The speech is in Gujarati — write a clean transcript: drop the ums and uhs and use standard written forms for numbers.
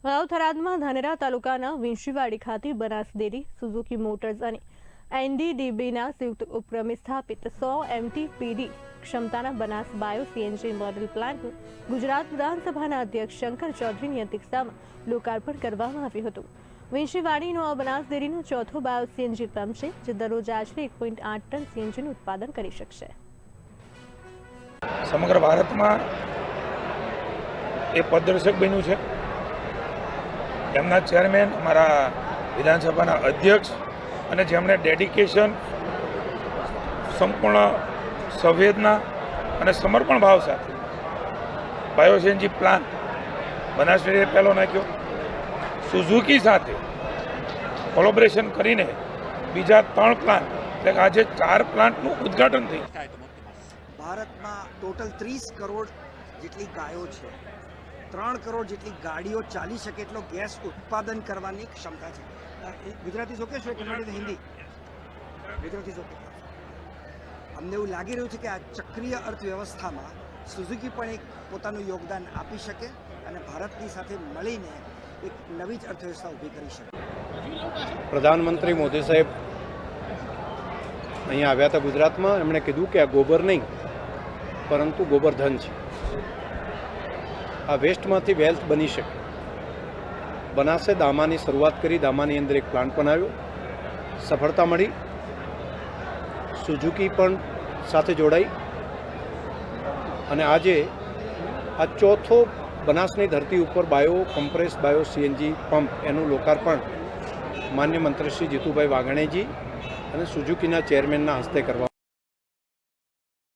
થરાદમાં ધાનેરા તાલુકાના વિંશીવાડી ખાતે બનાસ ડેરી, સુઝુકી મોટર્સ અને એનડીડીબીના સંયુક્ત ઉપક્રમે સ્થાપિત 100 MTPD ક્ષમતાના બનાસ બાયો સીએનજી મોડેલ પ્લાન્ટનું ગુજરાત વિધાનસભાના અધ્યક્ષ શંકર ચૌધરીની અધ્યક્ષતામાં લોકાર્પણ કરવામાં આવ્યું હતું। વિંશીવાડીનો આ બનાસ ડેરીનો ચોથો બાયો સીએનજી પંપ છે, જે દરરોજ આશરે 1.8 ટન સીએનજીનું ઉત્પાદન કરી શકશે। સમગ્ર ભારતમાં એ પદદર્શક બન્યું છે। એમના ચેરમેન, અમારા વિધાનસભાના અધ્યક્ષ, અને જેમણે ડેડિકેશન, સંપૂર્ણ સંવેદના અને સમર્પણ ભાવ સાથે બાયો સીએનજી પ્લાન્ટ બનાસ ડેરીએ પહેલો નાખ્યો। સુઝુકી સાથે કોલેબોરેશન કરીને બીજા 3 પ્લાન્ટ, એટલે કે આજે 4 પ્લાન્ટનું ઉદ્ઘાટન થયું। ભારતમાં ટોટલ 30 કરોડ જેટલી ગાયો છે, 3 કરોડ જેટલી ગાડીઓ ચાલી શકે એટલો ગેસ ઉત્પાદન કરવાની ક્ષમતા છે। ગુજરાતી શોકે છો કે હિન્દી? ગુજરાતી શોકે। અમને એવું લાગી રહ્યું છે કે આ ચક્રીય અર્થવ્યવસ્થામાં સુઝુકી પણ એક પોતાનું યોગદાન આપી શકે અને ભારતની સાથે મળીને એક નવી જ અર્થવ્યવસ્થા ઊભી કરી શકે। પ્રધાનમંત્રી મોદી સાહેબ અહીંયા આવ્યા હતા ગુજરાતમાં। એમણે કીધું કે આ ગોબર નહીં પરંતુ ગોબરધન છે। આ વેસ્ટમાંથી વેલ્થ બની શકે। બનાસે દામાની શરૂઆત કરી, દામાની અંદર એક પ્લાન્ટ બનાવ્યો, સફળતા મળી। સુઝુકી પણ સાથે જોડાઈ અને આજે આ ચોથો બનાસની ધરતી ઉપર કોમ્પ્રેસ બાયો સીએનજી પંપ, એનું લોકાર્પણ માન્ય મંત્રી શ્રી જીતુભાઈ વાઘાણીજી અને સુઝુકીના ચેરમેનના હસ્તે કરવા